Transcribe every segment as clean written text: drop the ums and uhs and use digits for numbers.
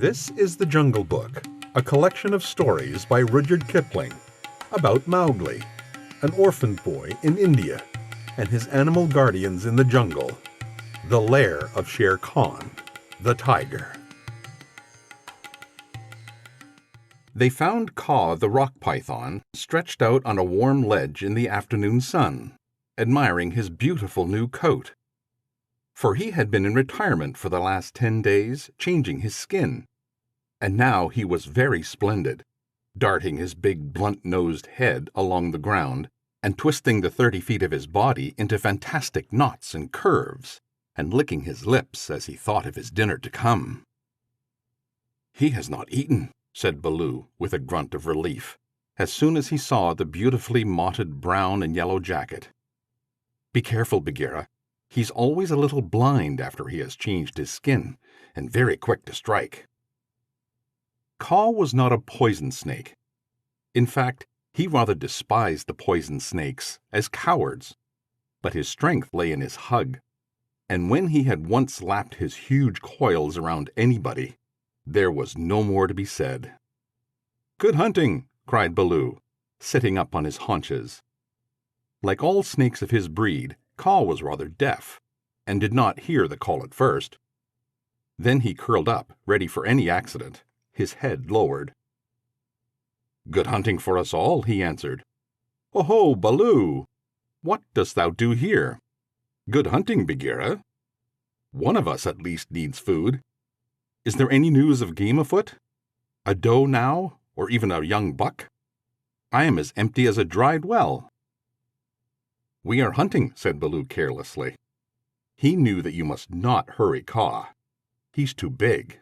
This is The Jungle Book, a collection of stories by Rudyard Kipling about Mowgli, an orphaned boy in India, and his animal guardians in the jungle, the lair of Shere Khan, the tiger. They found Kaa the rock python stretched out on a warm ledge in the afternoon sun, admiring his beautiful new coat. For he had been in retirement for the last 10 days, changing his skin. And now he was very splendid, darting his big blunt-nosed head along the ground and twisting the 30 feet of his body into fantastic knots and curves, and licking his lips as he thought of his dinner to come. "He has not eaten," said Baloo, with a grunt of relief, as soon as he saw the beautifully mottled brown and yellow jacket. "Be careful, Bagheera. He's always a little blind after he has changed his skin, and very quick to strike." Kaa was not a poison snake. In fact, he rather despised the poison snakes as cowards. But his strength lay in his hug, and when he had once lapped his huge coils around anybody, there was no more to be said. "Good hunting!" cried Baloo, sitting up on his haunches. Like all snakes of his breed, Kaa was rather deaf, and did not hear the call at first. Then he curled up, ready for any accident, his head lowered. "Good hunting for us all," he answered. "Oh-ho, Baloo! What dost thou do here? Good hunting, Bagheera. One of us at least needs food. Is there any news of game afoot? A doe now, or even a young buck? I am as empty as a dried well." "We are hunting," said Baloo carelessly. He knew that you must not hurry Kaa. He's too big.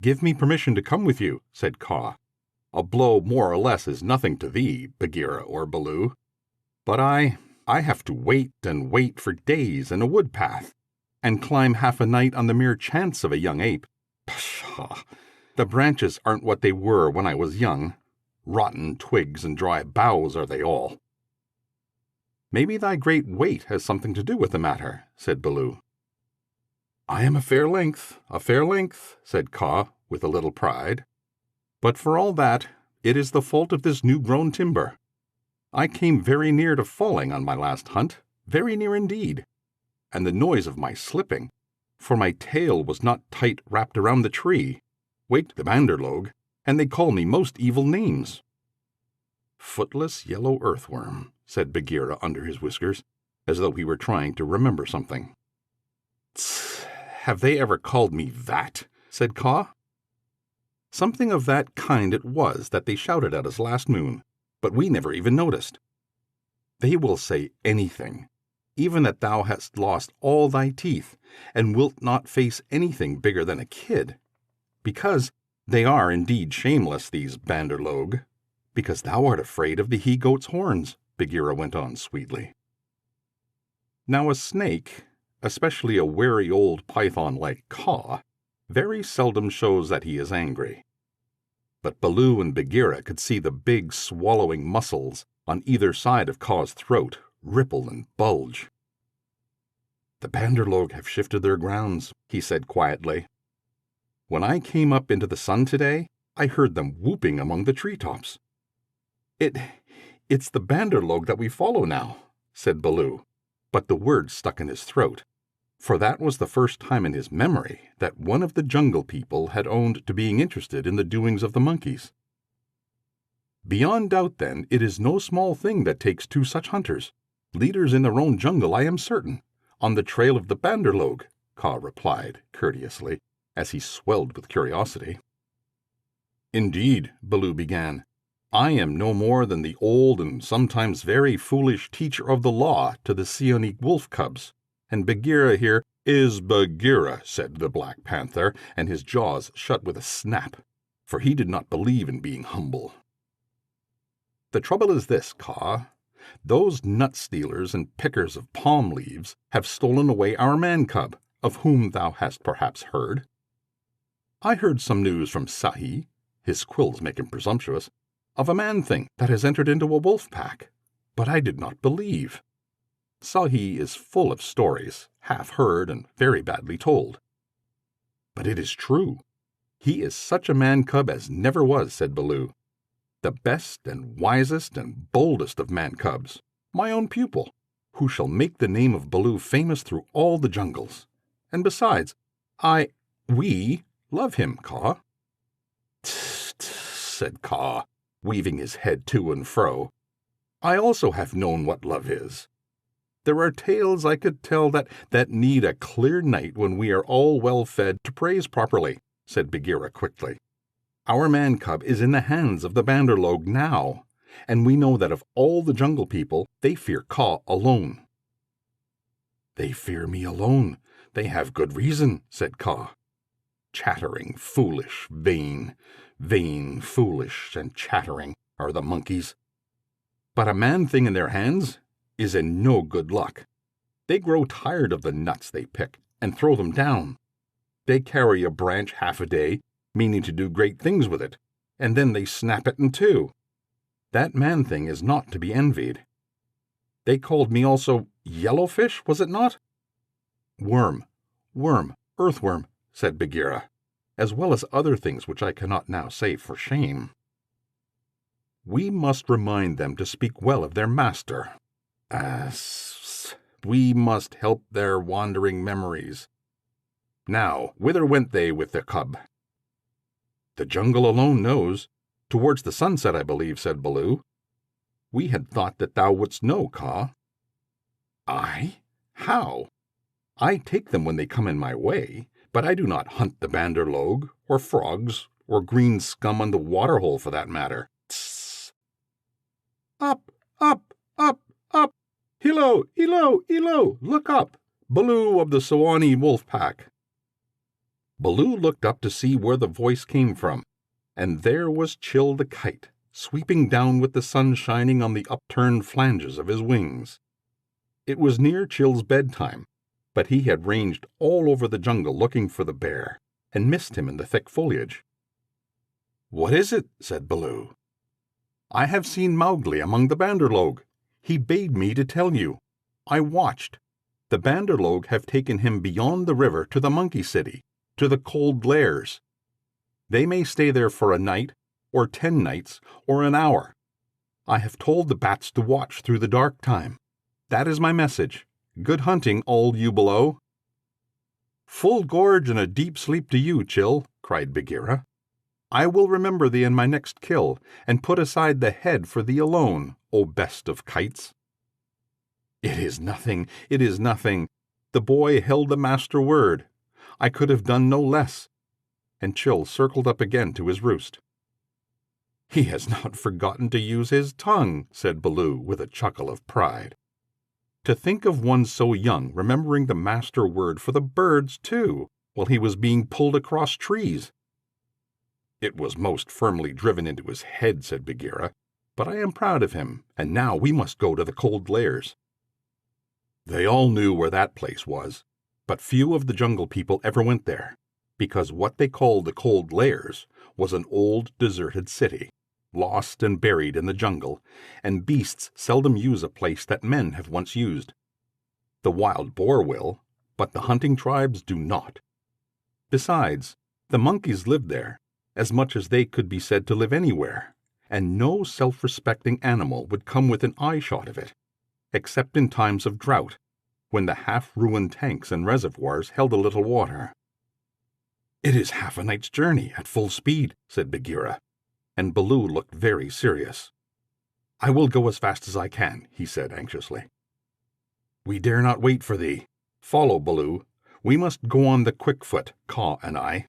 "Give me permission to come with you," said Kaa. "A blow more or less is nothing to thee, Bagheera or Baloo. But I have to wait and wait for days in a wood path, and climb half a night on the mere chance of a young ape. Pshaw! The branches aren't what they were when I was young. Rotten twigs and dry boughs are they all." "Maybe thy great weight has something to do with the matter," said Baloo. "I am a fair length," said Kaa with a little pride. "But for all that, it is the fault of this new-grown timber. I came very near to falling on my last hunt, very near indeed, and the noise of my slipping, for my tail was not tight wrapped around the tree, waked the Banderlogue, and they call me most evil names." "Footless yellow earthworm," said Bagheera under his whiskers, as though he were trying to remember something. "Tsk! Have they ever called me that?" said Kaa. "Something of that kind it was that they shouted at us last moon, but we never even noticed. They will say anything, even that thou hast lost all thy teeth, and wilt not face anything bigger than a kid, because they are indeed shameless, these Banderlogue, because thou art afraid of the he-goat's horns," Bagheera went on sweetly. Now a snake, especially a wary old python like Kaa, very seldom shows that he is angry. But Baloo and Bagheera could see the big swallowing muscles on either side of Kaa's throat ripple and bulge. "The Banderlogue have shifted their grounds," he said quietly. "When I came up into the sun today, I heard them whooping among the treetops." It's the Banderlogue that we follow now," said Baloo, but the word stuck in his throat, for that was the first time in his memory that one of the jungle people had owned to being interested in the doings of the monkeys. "Beyond doubt, then, it is no small thing that takes 2 such hunters, leaders in their own jungle, I am certain, on the trail of the Banderlogue," Kaa replied courteously, as he swelled with curiosity. "Indeed," Baloo began, "I am no more than the old and sometimes very foolish teacher of the law to the Seonic wolf cubs, and Bagheera here—" "Is Bagheera," said the Black Panther, and his jaws shut with a snap, for he did not believe in being humble. "The trouble is this, Kaa. Those nut-stealers and pickers of palm leaves have stolen away our man-cub, of whom thou hast perhaps heard. I heard some news from Sahi, his quills make him presumptuous, of a man-thing that has entered into a wolf-pack, but I did not believe. Sahi is full of stories, half heard and very badly told. But it is true. He is such a man-cub as never was, said Baloo. The best and wisest and boldest of man-cubs, my own pupil, who shall make the name of Baloo famous through all the jungles. And besides, we love him, Kaa. Tss, tss, said Kaa, weaving his head to and fro. I also have known what love is. There are tales I could tell that need a clear night when we are all well fed to praise properly, said Bagheera quickly. Our man-cub is in the hands of the Bandar-log now, and we know that of all the jungle people, they fear Kaa alone. They fear me alone. They have good reason, said Kaa. Chattering, foolish, vain, foolish, and chattering are the monkeys. But a man-thing in their hands is in no good luck. They grow tired of the nuts they pick and throw them down. They carry a branch half a day, meaning to do great things with it, and then they snap it in two. That man-thing is not to be envied. They called me also Yellowfish, was it not? Worm, earthworm, said Bagheera, as well as other things which I cannot now say for shame. We must remind them to speak well of their master. We must help their wandering memories. Now, whither went they with their cub? The jungle alone knows. Towards the sunset, I believe, said Baloo. We had thought that thou wouldst know, Kaa. I? How? I take them when they come in my way, but I do not hunt the Bandar-log, or frogs, or green scum on the water-hole for that matter. Tss. Up, up, up, up! Hillo, illo, illo! Look up! Baloo of the Sewanee wolf pack. Baloo looked up to see where the voice came from, and there was Chil the kite, sweeping down with the sun shining on the upturned flanges of his wings. It was near Chil's bedtime, but he had ranged all over the jungle looking for the bear, and missed him in the thick foliage. "What is it?" said Baloo. "I have seen Mowgli among the Bandar-log. He bade me to tell you. I watched. The Bandar-log have taken him beyond the river to the monkey city, to the cold lairs. They may stay there for a night, or 10 nights, or an hour. I have told the bats to watch through the dark time. That is my message. Good hunting, all you below." "Full gorge and a deep sleep to you, Chil," cried Bagheera. "I will remember thee in my next kill, and put aside the head for thee alone, O best of kites." "It is nothing, it is nothing. The boy held the master word. I could have done no less." And Chil circled up again to his roost. "He has not forgotten to use his tongue," said Baloo with a chuckle of pride. "To think of one so young remembering the master word for the birds, too, while he was being pulled across trees." "It was most firmly driven into his head," said Bagheera, "but I am proud of him, and now we must go to the cold lairs." They all knew where that place was, but few of the jungle people ever went there, because what they called the cold lairs was an old deserted city, lost and buried in the jungle, and beasts seldom use a place that men have once used. The wild boar will, but the hunting tribes do not. Besides, the monkeys lived there, as much as they could be said to live anywhere, and no self-respecting animal would come within eye-shot of it, except in times of drought, when the half-ruined tanks and reservoirs held a little water. "It is half a night's journey at full speed," said Bagheera, and Baloo looked very serious. "I will go as fast as I can," he said anxiously. "We dare not wait for thee. Follow, Baloo. We must go on the quick foot, Kaa and I."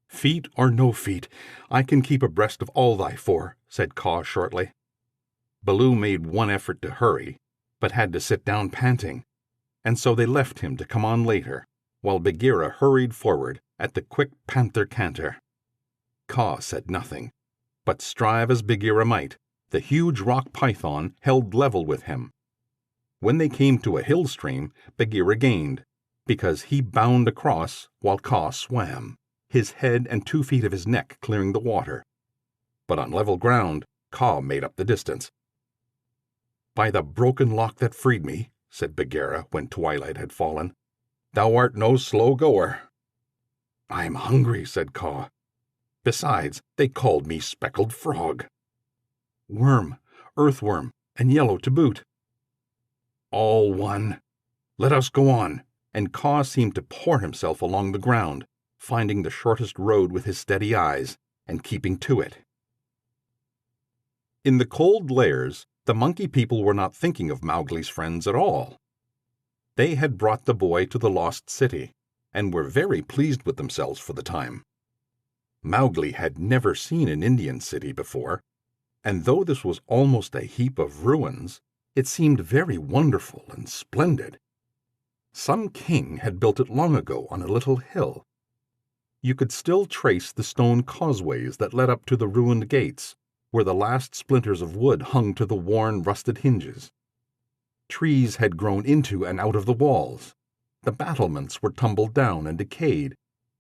"Feet or no feet, I can keep abreast of all thy four," said Kaa shortly. Baloo made one effort to hurry, but had to sit down panting, and so they left him to come on later, while Bagheera hurried forward at the quick panther canter. Kaa said nothing, but strive as Bagheera might, the huge rock python held level with him. When they came to a hill stream, Bagheera gained, because he bounded across while Kaa swam, his head and 2 feet of his neck clearing the water. But on level ground, Kaa made up the distance. "By the broken lock that freed me," said Bagheera when twilight had fallen, "thou art no slow goer." I'm hungry, said Caw. Besides, they called me speckled frog. Worm, earthworm, and yellow to boot. All one. Let us go on. And Caw seemed to pour himself along the ground, finding the shortest road with his steady eyes, and keeping to it. In the cold lairs, the monkey people were not thinking of Mowgli's friends at all. They had brought the boy to the lost city, and were very pleased with themselves for the time. Mowgli had never seen an Indian city before, and though this was almost a heap of ruins, it seemed very wonderful and splendid. Some king had built it long ago on a little hill. You could still trace the stone causeways that led up to the ruined gates, where the last splinters of wood hung to the worn, rusted hinges. Trees had grown into and out of the walls. The battlements were tumbled down and decayed,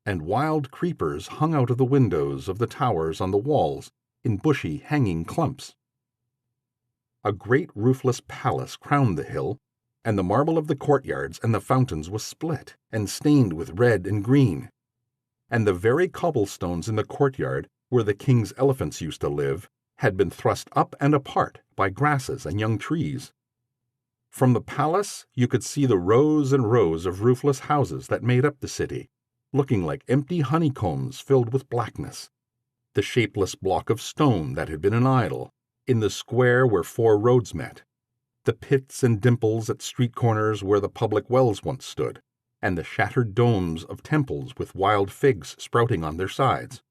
and wild creepers hung out of the windows of the towers on the walls in bushy, hanging clumps. A great roofless palace crowned the hill, and the marble of the courtyards and the fountains was split and stained with red and green. And the very cobblestones in the courtyard, where the king's elephants used to live, had been thrust up and apart by grasses and young trees. From the palace you could see the rows and rows of roofless houses that made up the city, looking like empty honeycombs filled with blackness. The shapeless block of stone that had been an idol, in the square where four roads met, the pits and dimples at street corners where the public wells once stood, and the shattered domes of temples with wild figs sprouting on their sides.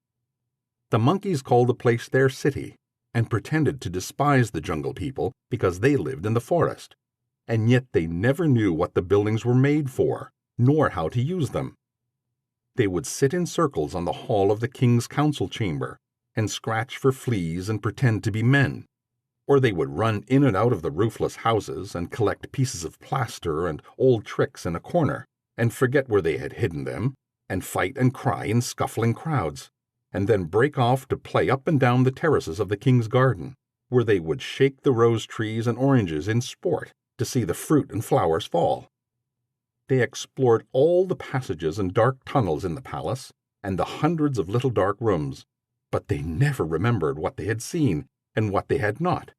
The monkeys called the place their city, and pretended to despise the jungle people because they lived in the forest, and yet they never knew what the buildings were made for, nor how to use them. They would sit in circles on the hall of the king's council chamber, and scratch for fleas and pretend to be men. Or they would run in and out of the roofless houses and collect pieces of plaster and old tricks in a corner, and forget where they had hidden them, and fight and cry in scuffling crowds, and then break off to play up and down the terraces of the king's garden, where they would shake the rose trees and oranges in sport to see the fruit and flowers fall. They explored all the passages and dark tunnels in the palace, and the hundreds of little dark rooms, but they never remembered what they had seen and what they had not,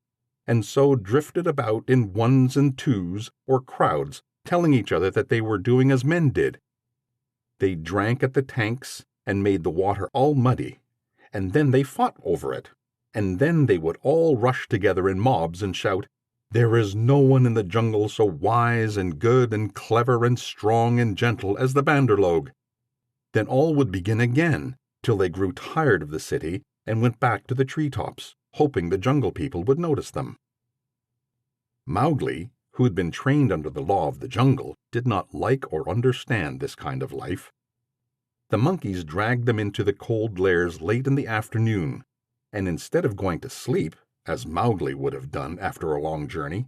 and so drifted about in ones and twos or crowds, telling each other that they were doing as men did. They drank at the tanks and made the water all muddy, and then they fought over it, and then they would all rush together in mobs and shout, "There is no one in the jungle so wise and good and clever and strong and gentle as the Banderlogue." Then all would begin again, till they grew tired of the city and went back to the treetops, hoping the jungle people would notice them. Mowgli, who had been trained under the law of the jungle, did not like or understand this kind of life. The monkeys dragged them into the cold lairs late in the afternoon, and instead of going to sleep, as Mowgli would have done after a long journey,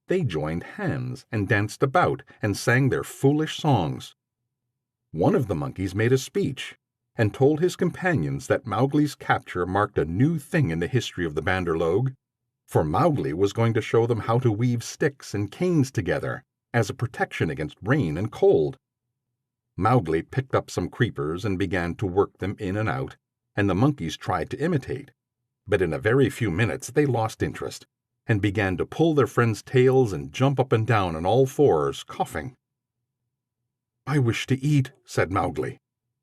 they joined hands and danced about and sang their foolish songs. One of the monkeys made a speech, and told his companions that Mowgli's capture marked a new thing in the history of the Banderlogue, for Mowgli was going to show them how to weave sticks and canes together as a protection against rain and cold. Mowgli picked up some creepers and began to work them in and out, and the monkeys tried to imitate, but in a very few minutes they lost interest, and began to pull their friends' tails and jump up and down on all fours, coughing. "I wish to eat," said Mowgli.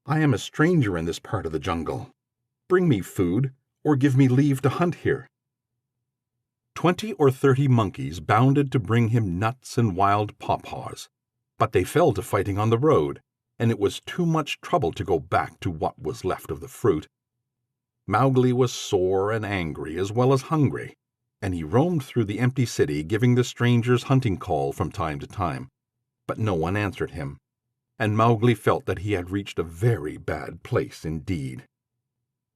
"I am a stranger in this part of the jungle. Bring me food, or give me leave to hunt here." 20 or 30 monkeys bounded to bring him nuts and wild pawpaws, but they fell to fighting on the road, and it was too much trouble to go back to what was left of the fruit. Mowgli was sore and angry as well as hungry, and he roamed through the empty city giving the strangers hunting call from time to time, but no one answered him, and Mowgli felt that he had reached a very bad place indeed.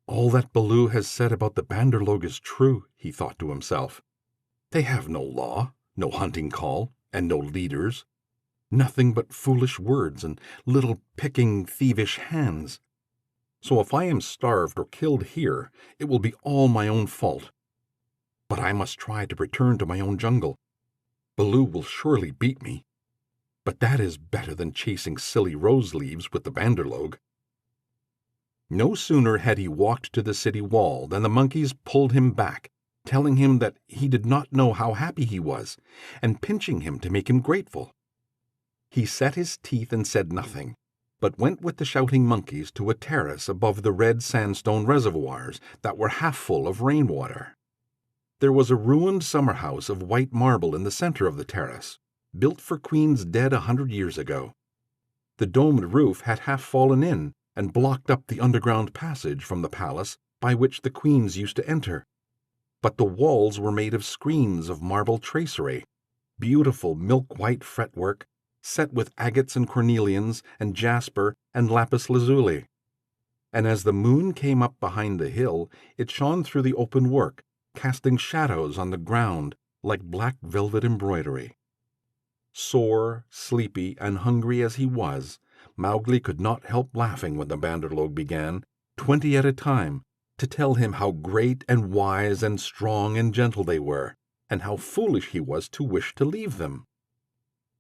"All that Baloo has said about the Banderlogue is true," he thought to himself. "They have no law, no hunting call, and no leaders. Nothing but foolish words and little picking, thievish hands. So if I am starved or killed here, it will be all my own fault. But I must try to return to my own jungle. Baloo will surely beat me. But that is better than chasing silly rose leaves with the Banderlogue." No sooner had he walked to the city wall than the monkeys pulled him back, telling him that he did not know how happy he was, and pinching him to make him grateful. He set his teeth and said nothing, but went with the shouting monkeys to a terrace above the red sandstone reservoirs that were half full of rainwater. There was a ruined summer house of white marble in the center of the terrace, built for queens dead 100 years ago. The domed roof had half fallen in and blocked up the underground passage from the palace by which the queens used to enter. But the walls were made of screens of marble tracery, beautiful milk-white fretwork, set with agates and cornelians and jasper and lapis lazuli. And as the moon came up behind the hill, it shone through the open work, casting shadows on the ground like black velvet embroidery. Sore, sleepy, and hungry as he was, Mowgli could not help laughing when the Bandar-log began, 20 at a time, to tell him how great and wise and strong and gentle they were, and how foolish he was to wish to leave them.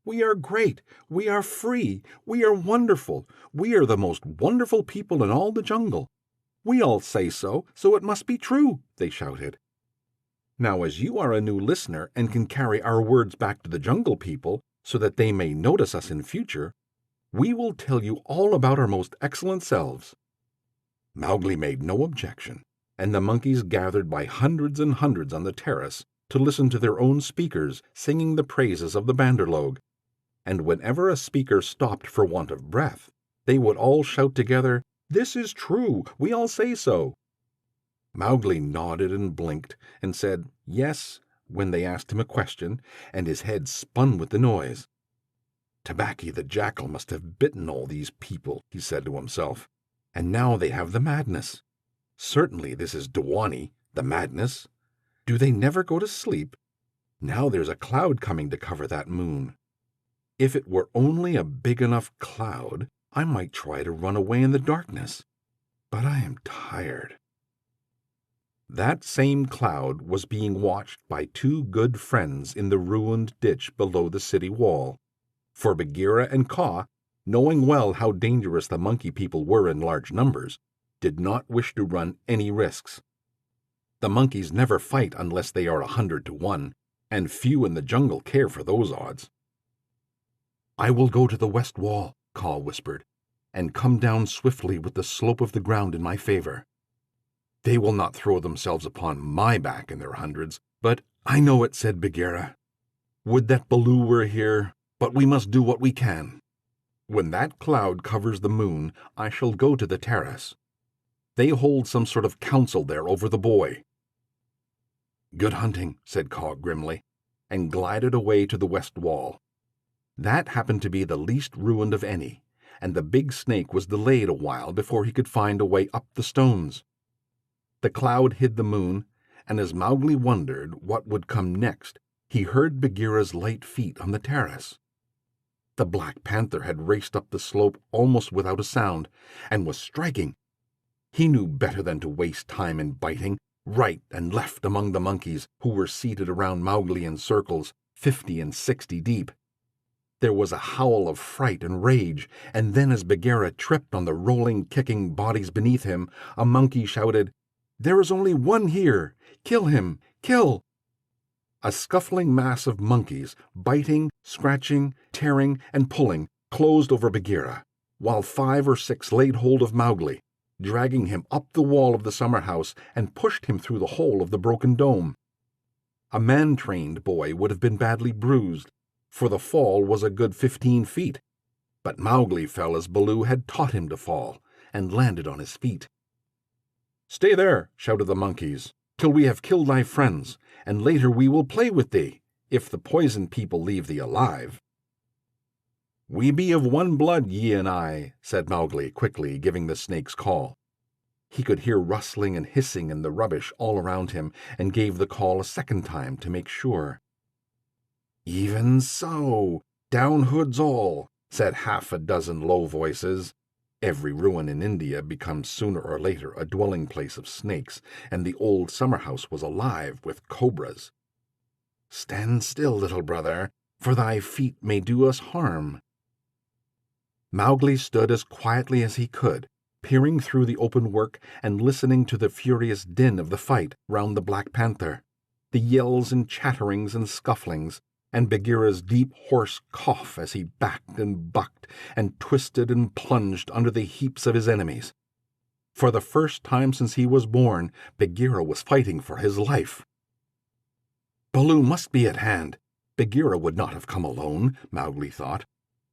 "We are great, we are free, we are wonderful, we are the most wonderful people in all the jungle. We all say so, so it must be true," they shouted. "Now, as you are a new listener and can carry our words back to the jungle people so that they may notice us in future, we will tell you all about our most excellent selves." Mowgli made no objection, and the monkeys gathered by hundreds and hundreds on the terrace to listen to their own speakers singing the praises of the Bandar-log. And whenever a speaker stopped for want of breath, they would all shout together, "This is true, we all say so." Mowgli nodded and blinked and said yes when they asked him a question, and his head spun with the noise. "Tabaqui the jackal must have bitten all these people," he said to himself, "and now they have the madness. Certainly this is Dewani, the madness. Do they never go to sleep? Now there's a cloud coming to cover that moon. If it were only a big enough cloud, I might try to run away in the darkness. But I am tired." That same cloud was being watched by 2 good friends in the ruined ditch below the city wall, for Bagheera and Kaa, knowing well how dangerous the monkey people were in large numbers, did not wish to run any risks. The monkeys never fight unless they are 100 to 1, and few in the jungle care for those odds. "I will go to the west wall," Kaa whispered, "and come down swiftly with the slope of the ground in my favor. They will not throw themselves upon my back in their hundreds, but—" "I know it," said Bagheera. "Would that Baloo were here, but we must do what we can. When that cloud covers the moon, I shall go to the terrace. They hold some sort of council there over the boy." "Good hunting," said Kaa grimly, and glided away to the west wall. That happened to be the least ruined of any, and the big snake was delayed a while before he could find a way up the stones. The cloud hid the moon, and as Mowgli wondered what would come next, he heard Bagheera's light feet on the terrace. The Black Panther had raced up the slope almost without a sound, and was striking. He knew better than to waste time in biting, right and left among the monkeys, who were seated around Mowgli in circles, 50 and 60 deep. There was a howl of fright and rage, and then as Bagheera tripped on the rolling, kicking bodies beneath him, a monkey shouted, "There is only one here! Kill him! Kill!" A scuffling mass of monkeys, biting, scratching, tearing, and pulling, closed over Bagheera, while 5 or 6 laid hold of Mowgli, dragging him up the wall of the summer house and pushed him through the hole of the broken dome. A man-trained boy would have been badly bruised, for the fall was a good 15 feet, but Mowgli fell as Baloo had taught him to fall, and landed on his feet. "Stay there," shouted the monkeys, "till we have killed thy friends, and later we will play with thee, if the poison people leave thee alive." "We be of one blood, ye and I," said Mowgli, quickly giving the snake's call. He could hear rustling and hissing in the rubbish all around him, and gave the call a second time to make sure. "Even so, down hoods all," said half a dozen low voices. Every ruin in India becomes sooner or later a dwelling place of snakes, and the old summer house was alive with cobras. "Stand still, little brother, for thy feet may do us harm." Mowgli stood as quietly as he could, peering through the open work and listening to the furious din of the fight round the Black Panther, the yells and chatterings and scufflings, and Bagheera's deep hoarse cough as he backed and bucked and twisted and plunged under the heaps of his enemies. For the first time since he was born, Bagheera was fighting for his life. Baloo must be at hand. Bagheera would not have come alone, Mowgli thought.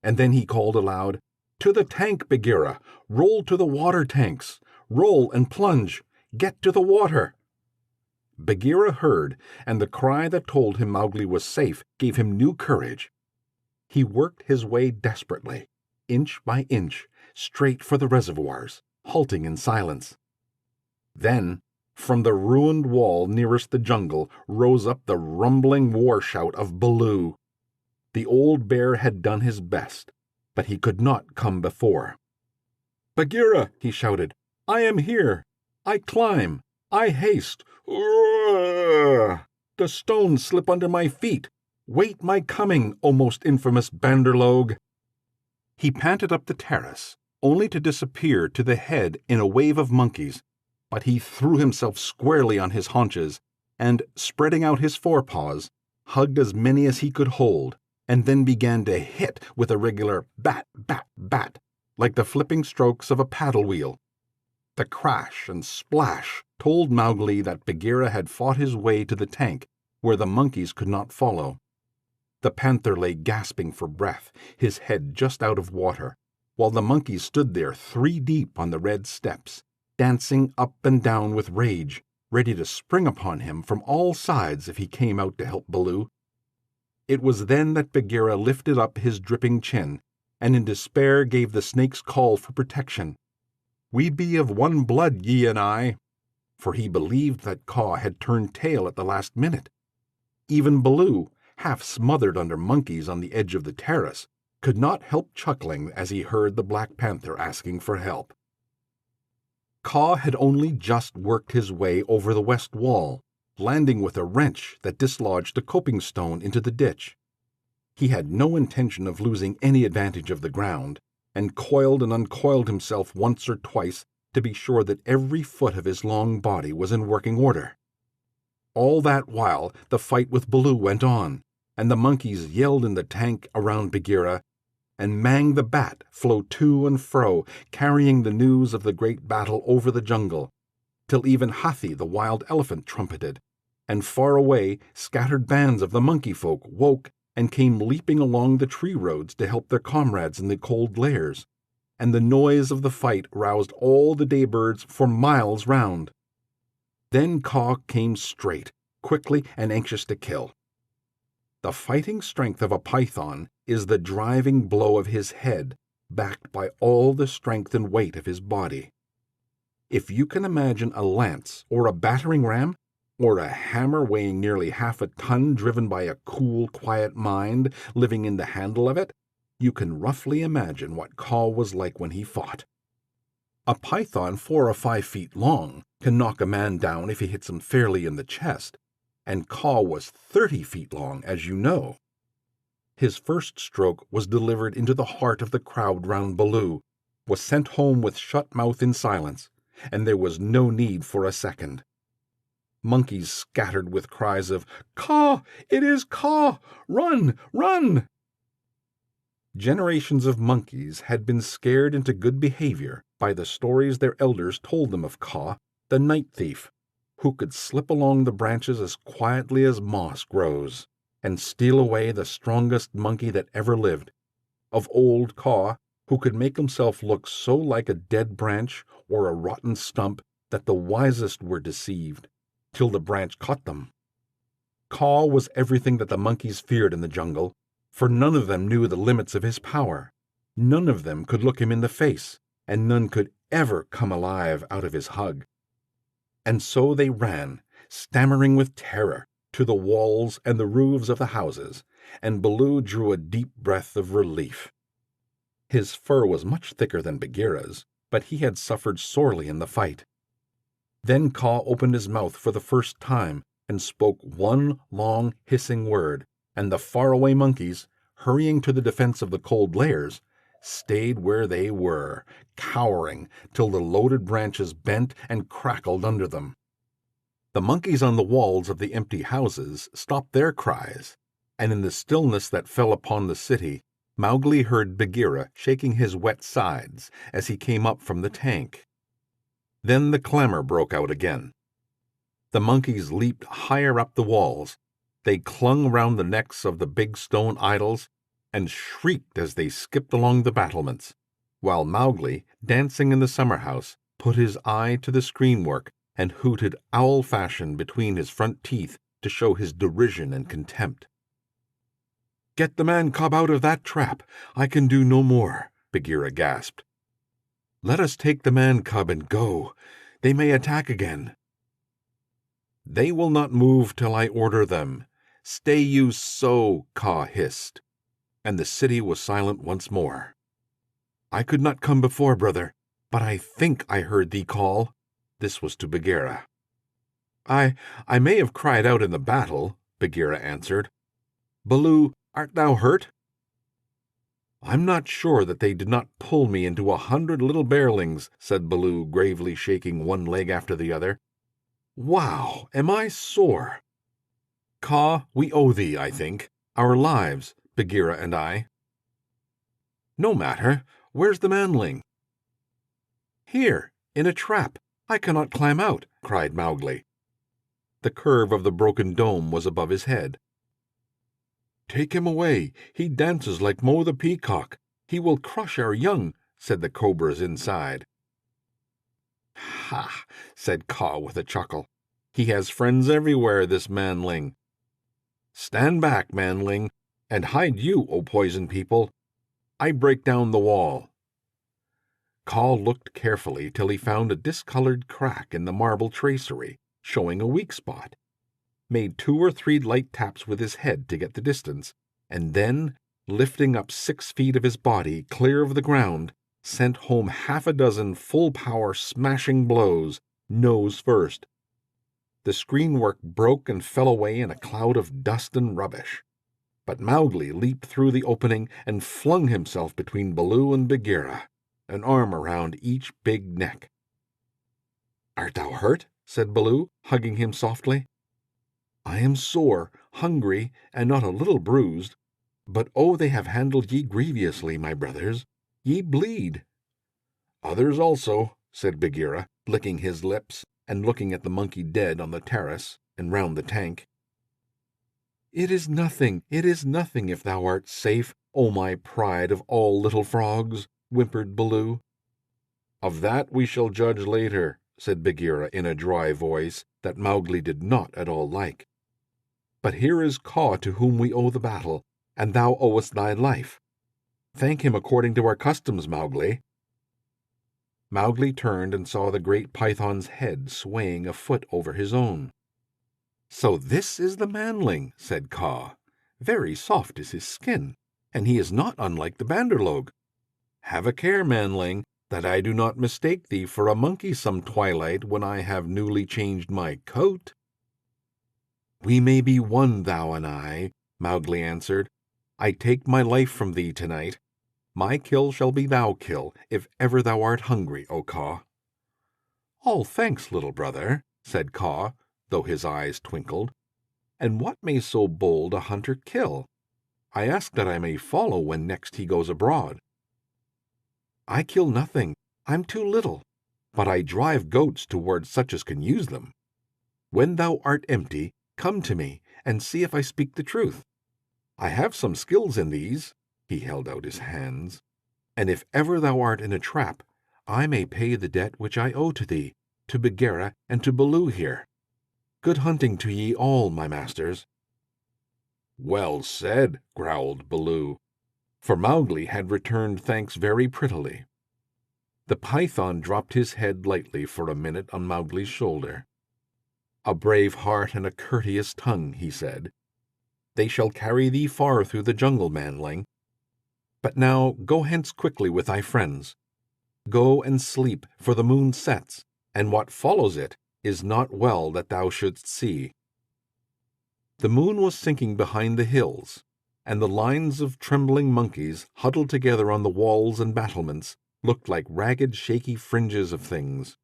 And then he called aloud, "To the tank, Bagheera! Roll to the water tanks! Roll and plunge! Get to the water!" Bagheera heard, and the cry that told him Mowgli was safe gave him new courage. He worked his way desperately, inch by inch, straight for the reservoirs, halting in silence. Then, from the ruined wall nearest the jungle, rose up the rumbling war shout of Baloo. The old bear had done his best, but he could not come before. "Bagheera," he shouted, "I am here. I climb. I haste. The stones slip under my feet. Wait my coming, O most infamous Banderlogue." He panted up the terrace, only to disappear to the head in a wave of monkeys, but he threw himself squarely on his haunches and, spreading out his forepaws, hugged as many as he could hold, and then began to hit with a regular bat, bat, bat, like the flipping strokes of a paddle wheel. The crash and splash told Mowgli that Bagheera had fought his way to the tank, where the monkeys could not follow. The panther lay gasping for breath, his head just out of water, while the monkeys stood there 3 deep on the red steps, dancing up and down with rage, ready to spring upon him from all sides if he came out to help Baloo. It was then that Bagheera lifted up his dripping chin, and in despair gave the snake's call for protection. "We be of one blood, ye and I," for he believed that Kaa had turned tail at the last minute. Even Baloo, half smothered under monkeys on the edge of the terrace, could not help chuckling as he heard the Black Panther asking for help. Kaa had only just worked his way over the west wall, landing with a wrench that dislodged a coping stone into the ditch. He had no intention of losing any advantage of the ground, and coiled and uncoiled himself once or twice to be sure that every foot of his long body was in working order. All that while the fight with Baloo went on, and the monkeys yelled in the tank around Bagheera, and Mang the bat flew to and fro, carrying the news of the great battle over the jungle, till even Hathi the wild elephant trumpeted, and far away scattered bands of the monkey folk woke and came leaping along the tree roads to help their comrades in the cold lairs, and the noise of the fight roused all the daybirds for miles round. Then Kaa came straight, quickly and anxious to kill. The fighting strength of a python is the driving blow of his head, backed by all the strength and weight of his body. If you can imagine a lance or a battering ram, or a hammer weighing nearly half a ton driven by a cool, quiet mind living in the handle of it, you can roughly imagine what Kaa was like when he fought. A python 4 or 5 feet long can knock a man down if he hits him fairly in the chest, and Kaa was 30 feet long, as you know. His first stroke was delivered into the heart of the crowd round Baloo, was sent home with shut mouth in silence, and there was no need for a second. Monkeys scattered with cries of, "Kaa! It is Kaa! Run! Run!" Generations of monkeys had been scared into good behavior by the stories their elders told them of Kaa, the night thief, who could slip along the branches as quietly as moss grows, and steal away the strongest monkey that ever lived, of old Kaa, who could make himself look so like a dead branch or a rotten stump that the wisest were deceived, till the branch caught them. Kaa was everything that the monkeys feared in the jungle, for none of them knew the limits of his power. None of them could look him in the face, and none could ever come alive out of his hug. And so they ran, stammering with terror, to the walls and the roofs of the houses, and Baloo drew a deep breath of relief. His fur was much thicker than Bagheera's, but he had suffered sorely in the fight. Then Kaa opened his mouth for the first time and spoke one long hissing word, and the faraway monkeys, hurrying to the defense of the cold lairs, stayed where they were, cowering, till the loaded branches bent and crackled under them. The monkeys on the walls of the empty houses stopped their cries, and in the stillness that fell upon the city, Mowgli heard Bagheera shaking his wet sides as he came up from the tank. Then the clamor broke out again. The monkeys leaped higher up the walls. They clung round the necks of the big stone idols and shrieked as they skipped along the battlements, while Mowgli, dancing in the summer house, put his eye to the screenwork and hooted owl fashion between his front teeth to show his derision and contempt. "Get the man cub out of that trap. I can do no more," Bagheera gasped. "Let us take the man cub and go. They may attack again." "They will not move till I order them. Stay you so," Kaa hissed, and the city was silent once more. "I could not come before, brother, but I think I heard thee call." This was to Bagheera. I may have cried out in the battle," Bagheera answered. "Baloo, art thou hurt?" "I'm not sure that they did not pull me into 100 little bearlings," said Baloo, gravely shaking one leg after the other. "Wow, am I sore! Kaa, we owe thee, I think, our lives, Bagheera and I." "No matter. Where's the manling?" "Here, in a trap. I cannot climb out," cried Mowgli. The curve of the broken dome was above his head. "Take him away. He dances like Mo the Peacock. He will crush our young," said the cobras inside. "Ha!" said Kaa with a chuckle. "He has friends everywhere, this manling. Stand back, manling, and hide you, O poison people. I break down the wall." Kaa looked carefully till he found a discolored crack in the marble tracery, showing a weak spot, made 2 or 3 light taps with his head to get the distance, and then, lifting up 6 feet of his body clear of the ground, sent home 6 full-power smashing blows, nose first. The screenwork broke and fell away in a cloud of dust and rubbish. But Mowgli leaped through the opening and flung himself between Baloo and Bagheera, an arm around each big neck. "Art thou hurt?" said Baloo, hugging him softly. "I am sore, hungry, and not a little bruised. But oh, they have handled ye grievously, my brothers. Ye bleed." "Others also," said Bagheera, licking his lips and looking at the monkey dead on the terrace and round the tank. It is nothing, if thou art safe, O my pride of all little frogs," whimpered Baloo. "Of that we shall judge later," said Bagheera in a dry voice that Mowgli did not at all like. "But here is Kaa to whom we owe the battle, and thou owest thy life. Thank him according to our customs, Mowgli." Mowgli turned and saw the great python's head swaying a foot over his own. "So this is the manling," said Kaa. "Very soft is his skin, and he is not unlike the Bandar-log. Have a care, manling, that I do not mistake thee for a monkey some twilight when I have newly changed my coat." "We may be one, thou and I," Mowgli answered. "I take my life from thee tonight. My kill shall be thou kill, if ever thou art hungry, O Kaa." "All thanks, little brother," said Kaa, though his eyes twinkled. "And what may so bold a hunter kill? I ask that I may follow when next he goes abroad." "I kill nothing. I'm too little. But I drive goats toward such as can use them. When thou art empty, come to me and see if I speak the truth. I have some skills in these," he held out his hands, "and if ever thou art in a trap, I may pay the debt which I owe to thee, to Bagheera, and to Baloo here. Good hunting to ye all, my masters." "Well said," growled Baloo, for Mowgli had returned thanks very prettily. The python dropped his head lightly for a minute on Mowgli's shoulder. "A brave heart and a courteous tongue," he said. "They shall carry thee far through the jungle, manling. But now go hence quickly with thy friends. Go and sleep, for the moon sets, and what follows it is not well that thou shouldst see." The moon was sinking behind the hills, and the lines of trembling monkeys huddled together on the walls and battlements looked like ragged, shaky fringes of things.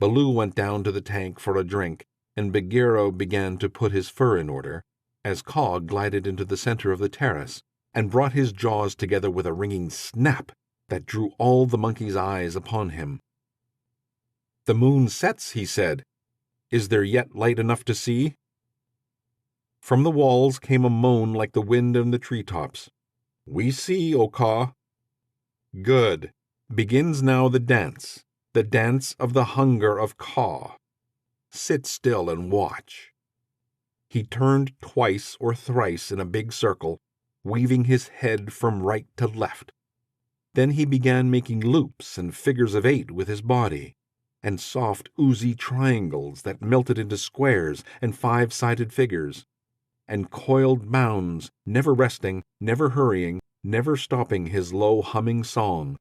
Baloo went down to the tank for a drink, and Bagheera began to put his fur in order, as Kaw glided into the center of the terrace and brought his jaws together with a ringing snap that drew all the monkeys' eyes upon him. "The moon sets," he said. "Is there yet light enough to see?" From the walls came a moan like the wind in the treetops. "We see, O Kaw." "Good. Begins now the dance of the hunger of Kaw. Sit still and watch." He turned twice or thrice in a big circle, weaving his head from right to left. Then he began making loops and figures of 8 with his body, and soft oozy triangles that melted into squares and 5-sided figures, and coiled mounds, never resting, never hurrying, never stopping his low humming song.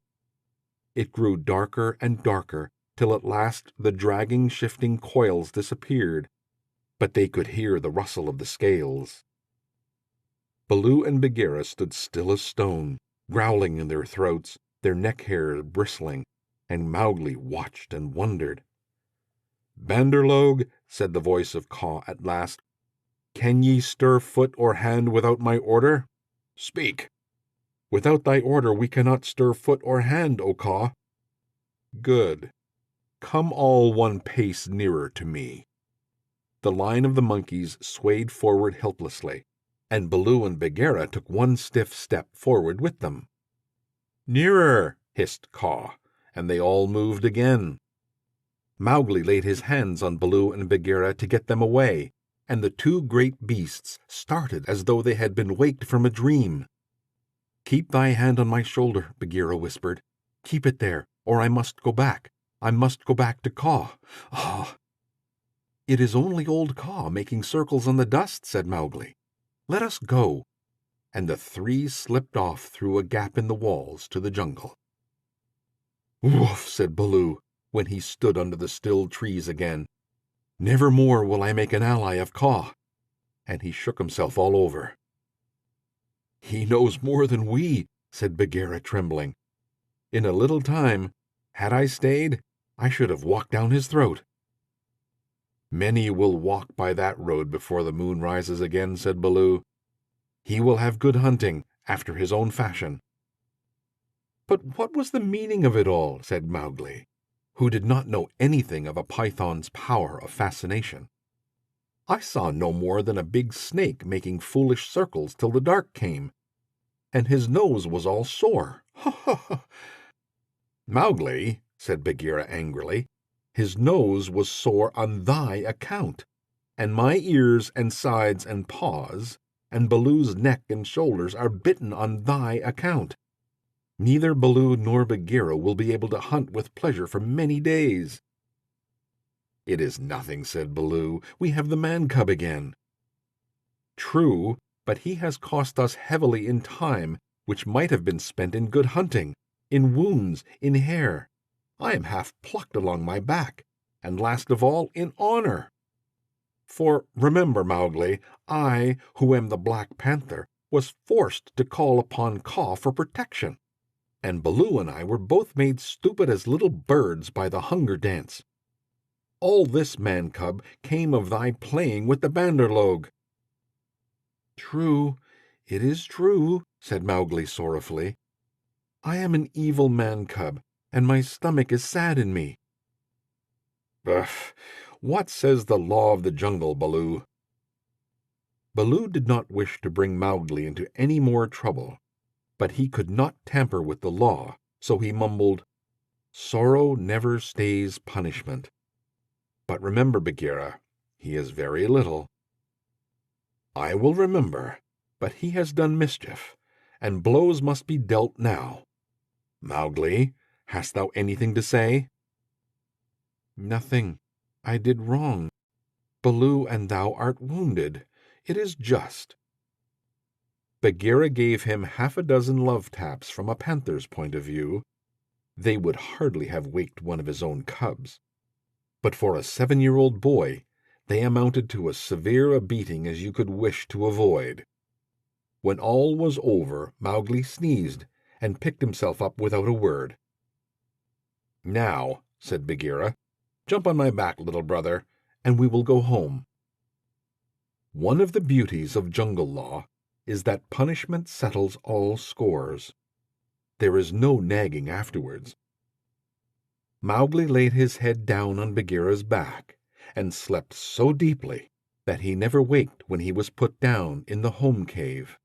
It grew darker and darker, till at last the dragging, shifting coils disappeared, but they could hear the rustle of the scales. Baloo and Bagheera stood still as stone, growling in their throats, their neck hairs bristling, and Mowgli watched and wondered. "Bandar-log," said the voice of Kaw at last, "can ye stir foot or hand without my order? Speak." "Without thy order we cannot stir foot or hand, O Kaw." "Good. Come all one pace nearer to me." The line of the monkeys swayed forward helplessly, and Baloo and Bagheera took one stiff step forward with them. "Nearer," hissed Kaw, and they all moved again. Mowgli laid his hands on Baloo and Bagheera to get them away, and the two great beasts started as though they had been waked from a dream. "Keep thy hand on my shoulder," Bagheera whispered. "Keep it there, or I must go back. I must go back to Kaw. Ah!" "It is only old Kaw making circles on the dust," said Mowgli. "Let us go." And the three slipped off through a gap in the walls to the jungle. "Woof!" said Baloo, when he stood under the still trees again. "Never more will I make an ally of Kaw." And he shook himself all over. "He knows more than we," said Bagheera, trembling. "In a little time, had I stayed, I should have walked down his throat." "Many will walk by that road before the moon rises again," said Baloo. "He will have good hunting, after his own fashion." "But what was the meaning of it all?" said Mowgli, who did not know anything of a python's power of fascination. "I saw no more than a big snake making foolish circles till the dark came, and his nose was all sore. Ha ha ha!" "Mowgli," said Bagheera angrily, "his nose was sore on thy account, and my ears and sides and paws, and Baloo's neck and shoulders are bitten on thy account. Neither Baloo nor Bagheera will be able to hunt with pleasure for many days." "It is nothing," said Baloo. "We have the man cub again." "True, but he has cost us heavily in time, which might have been spent in good hunting, in wounds, in hair. I am half plucked along my back, and last of all, in honor. For remember, Mowgli, I, who am the Black Panther, was forced to call upon Kaw for protection, and Baloo and I were both made stupid as little birds by the hunger dance. All this, man cub, came of thy playing with the Bandar-log." "True, it is true," said Mowgli sorrowfully. "I am an evil man cub, and my stomach is sad in me." "Ugh! What says the law of the jungle, Baloo?" Baloo did not wish to bring Mowgli into any more trouble, but he could not tamper with the law, so he mumbled, "Sorrow never stays punishment. But remember, Bagheera, he is very little." "I will remember, but he has done mischief, and blows must be dealt now. Mowgli, hast thou anything to say?" "Nothing. I did wrong. Baloo and thou art wounded. It is just." Bagheera gave him 6 love taps from a panther's point of view. They would hardly have waked one of his own cubs. But for a 7-year-old boy, they amounted to as severe a beating as you could wish to avoid. When all was over, Mowgli sneezed and picked himself up without a word. "Now," said Bagheera, "jump on my back, little brother, and we will go home." One of the beauties of jungle law is that punishment settles all scores. There is no nagging afterwards. Mowgli laid his head down on Bagheera's back and slept so deeply that he never waked when he was put down in the home cave.